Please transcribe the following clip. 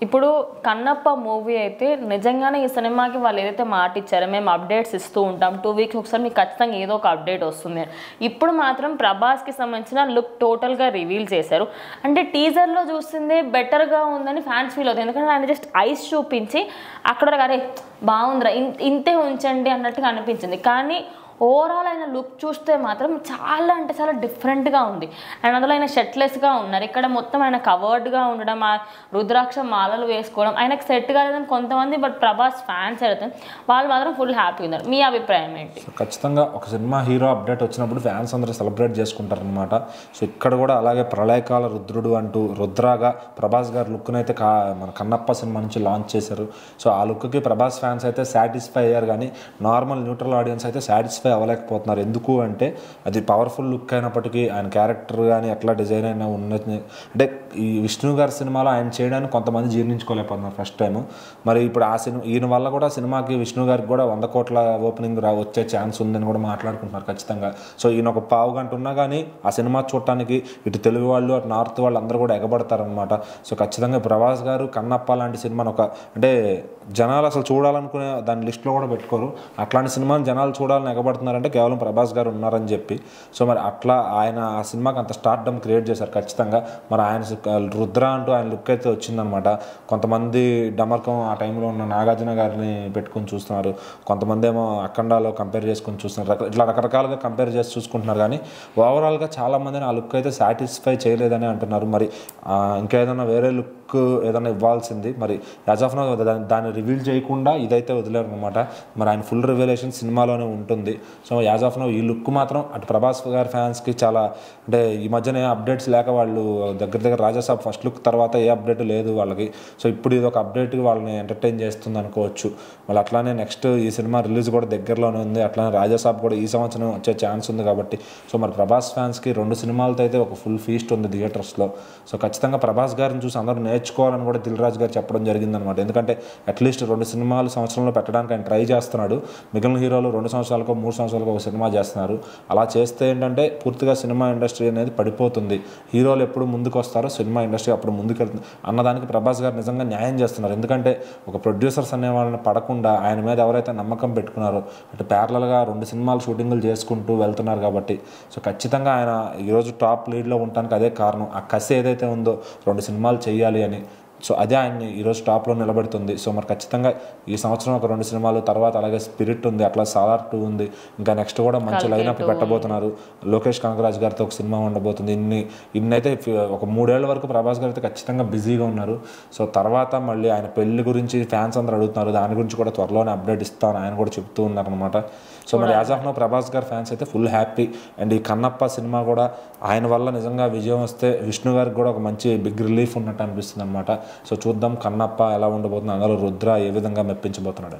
ఇప్పుడు కన్నప్ప మూవీ అయితే నిజంగానే ఈ సినిమాకి వాళ్ళు ఏదైతే మాట ఇచ్చారో మేము అప్డేట్స్ ఇస్తూ ఉంటాం 2 వీక్స్ ఒకసారి మీకు ఖచ్చితంగా ఏదో ఒక అప్డేట్ వస్తుంది. ఇప్పుడు మాత్రం ప్రభాస్కి సంబంధించిన లుక్ టోటల్గా రివీల్ చేశారు. అంటే టీజర్లో చూస్తుందే బెటర్గా ఉందని ఫ్యాన్స్ ఫీల్ అవుతుంది. ఎందుకంటే ఆయన జస్ట్ ఐస్ చూపించి అక్కడ అరే బాగుందిరా ఇంతే ఉంచండి అన్నట్టుగా అనిపించింది. కానీ ఓవరాల్ అయిన లుక్ చూస్తే మాత్రం చాలా అంటే చాలా డిఫరెంట్గా ఉంది. అండ్ అందులో ఆయన షర్ట్లెస్గా ఉన్నారు. ఇక్కడ మొత్తం ఆయన కవర్డ్గా ఉండడం, ఆ రుద్రాక్ష మాలలు వేసుకోవడం ఆయనకు సెట్ కాలేదని కొంతమంది, బట్ ప్రభాస్ ఫ్యాన్స్ అవుతుంది వాళ్ళు మాత్రం ఫుల్ హ్యాపీ ఉన్నారు. మీ అభిప్రాయం ఏంటి? ఖచ్చితంగా ఒక సినిమా హీరో అప్డేట్ వచ్చినప్పుడు ఫ్యాన్స్ అందరూ సెలబ్రేట్ చేసుకుంటారు అనమాట. సో ఇక్కడ కూడా అలాగే ప్రళయకాల రుద్రుడు అంటూ రుద్రాగా ప్రభాస్ గారి లుక్ను అయితే మన కన్నప్ప సినిమా నుంచి లాంచ్ చేశారు. సో ఆ లుక్కి ప్రభాస్ ఫ్యాన్స్ అయితే సాటిస్ఫై అయ్యారు, కానీ నార్మల్ న్యూట్రల్ ఆడియన్స్ అయితే సాటిస్ఫై అవ్వలేకపోతున్నారు. ఎందుకు అంటే అది పవర్ఫుల్ లుక్ అయినప్పటికీ ఆయన క్యారెక్టర్ కానీ ఎట్లా డిజైన్ అయినా ఉన్నది. అంటే ఈ విష్ణు గారి సినిమాలో ఆయన చేయడానికి కొంతమంది జీర్ణించుకోలేకపోతున్నారు ఫస్ట్ టైం. మరి ఇప్పుడు ఆ ఈయన వల్ల కూడా సినిమాకి విష్ణు గారికి కూడా 100 కోట్ల ఓపెనింగ్ వచ్చే ఛాన్స్ ఉందని కూడా మాట్లాడుకుంటున్నారు ఖచ్చితంగా. సో ఈయన ఒక పావు గంట ఉన్నా కానీ ఆ సినిమా చూడటానికి ఇటు తెలుగు వాళ్ళు అటు నార్త్ వాళ్ళు అందరూ కూడా ఎగబడతారనమాట. సో ఖచ్చితంగా ప్రభాస్ గారు కన్నప్ప లాంటి సినిమాను ఒక అంటే జనాలు అసలు చూడాలనుకునే దాని లిస్టులో కూడా పెట్టుకోరు. అట్లాంటి సినిమాని జనాలు చూడాలని ఎగబడుతున్నారంటే కేవలం ప్రభాస్ గారు ఉన్నారని చెప్పి. సో మరి అట్లా ఆయన ఆ సినిమాకి అంత స్టార్డమ్ క్రియేట్ చేశారు ఖచ్చితంగా. మరి ఆయన రుద్ర అంటూ ఆయన లుక్ అయితే వచ్చిందనమాట. కొంతమంది డమర్కం ఆ టైంలో ఉన్న నాగార్జున గారిని పెట్టుకుని చూస్తున్నారు, కొంతమంది ఏమో అఖండాలో కంపేర్ చేసుకుని చూస్తున్నారు. ఇట్లా రకరకాలుగా కంపేర్ చేసి చూసుకుంటున్నారు, కానీ ఓవరాల్గా చాలామందిని ఆ లుక్ అయితే సాటిస్ఫై చేయలేదని అంటున్నారు. మరి ఇంకా ఏదైనా వేరే లుక్ ఏదైనా ఇవ్వాల్సింది, మరి యాజ్ ఆఫ్ నౌ దాన్ని రివీల్ చేయకుండా ఇదైతే వదిలేరు అనమాట. మరి ఆయన ఫుల్ రివీలేషన్ సినిమాలోనే ఉంటుంది. సో యాజ్ ఆఫ్ నౌ ఈ లుక్ మాత్రం అటు ప్రభాస్ గారి ఫ్యాన్స్కి చాలా అంటే ఈ మధ్యన ఏ అప్డేట్స్ లేక వాళ్ళు దగ్గర రాజాసాబ్ ఫస్ట్ లుక్ తర్వాత ఏ అప్డేట్ లేదు వాళ్ళకి. సో ఇప్పుడు ఇది ఒక అప్డేట్కి వాళ్ళని ఎంటర్టైన్ చేస్తుంది అనుకోవచ్చు. వాళ్ళు అట్లానే నెక్స్ట్ ఈ సినిమా రిలీజ్ కూడా దగ్గరలోనే ఉంది. అట్లానే రాజాసాబ్ కూడా ఈ సంవత్సరం వచ్చే ఛాన్స్ ఉంది కాబట్టి. సో మరి ప్రభాస్ ఫ్యాన్స్కి 2 సినిమాలతో అయితే ఒక ఫుల్ ఫీస్ట్ ఉంది థియేటర్స్లో. సో ఖచ్చితంగా ప్రభాస్ గారిని చూసి అందరూ నేర్చుకోవాలని కూడా దిల్ రాజు గారు చెప్పడం జరిగిందనమాట. ఎందుకంటే అట్లీస్ట్ 2 సినిమాలు సంవత్సరంలో పెట్టడానికి ఆయన ట్రై చేస్తున్నాడు. మిగిలిన హీరోలు 2 సంవత్సరాలకో 3 సంవత్సరాలకో ఒక సినిమా చేస్తున్నారు. అలా చేస్తే ఏంటంటే పూర్తిగా సినిమా ఇండస్ట్రీ అనేది పడిపోతుంది. హీరోలు ఎప్పుడు ముందుకు వస్తారో సినిమా ఇండస్ట్రీ అప్పుడు ముందుకెళ్తుంది అన్నదానికి ప్రభాస్ గారు నిజంగా న్యాయం చేస్తున్నారు. ఎందుకంటే ఒక ప్రొడ్యూసర్స్ అనే వాళ్ళని పడకుండా ఆయన మీద ఎవరైతే నమ్మకం పెట్టుకున్నారో అటు ప్యారలల్గా 2 సినిమాలు షూటింగ్లు చేసుకుంటూ వెళ్తున్నారు కాబట్టి. సో ఖచ్చితంగా ఆయన ఈరోజు టాప్ లీడ్లో ఉండడానికి అదే కారణం. ఆ కసి ఏదైతే ఉందో 2 సినిమాలు చేయాలి అని, సో అదే ఆయన్ని ఈరోజు టాప్లో నిలబెడుతుంది. సో మరి ఖచ్చితంగా ఈ సంవత్సరం ఒక 2 సినిమాలు, తర్వాత అలాగే స్పిరిట్ ఉంది, అట్లా సాలార్ 2 ఉంది, ఇంకా నెక్స్ట్ కూడా మంచి లైనప్ పెట్టబోతున్నారు. లోకేష్ కనగరాజ్ గారితో ఒక సినిమా ఉండబోతుంది. ఇన్నైతే ఒక 3 ఏళ్ల వరకు ప్రభాస్ గారు అయితే ఖచ్చితంగా బిజీగా ఉన్నారు. సో తర్వాత మళ్ళీ ఆయన పెళ్లి గురించి ఫ్యాన్స్ అందరూ అడుగుతున్నారు, దాని గురించి కూడా త్వరలోనే అప్డేట్ ఇస్తాను ఆయన కూడా చెప్తూ ఉన్నారనమాట. సో మరి యాజ్ ఆఫ్ నో ప్రభాస్ గారి ఫ్యాన్స్ అయితే ఫుల్ హ్యాపీ. అండ్ ఈ కన్నప్ప సినిమా కూడా ఆయన వల్ల నిజంగా విజయం వస్తే విష్ణు గారికి కూడా ఒక మంచి బిగ్ రిలీఫ్ ఉన్నట్టు అనిపిస్తుంది అనమాట. సో చూద్దాం కన్నప్ప ఎలా ఉండబోతుంది, అందులో రుద్ర ఏ విధంగా మెప్పించబోతున్నాడు.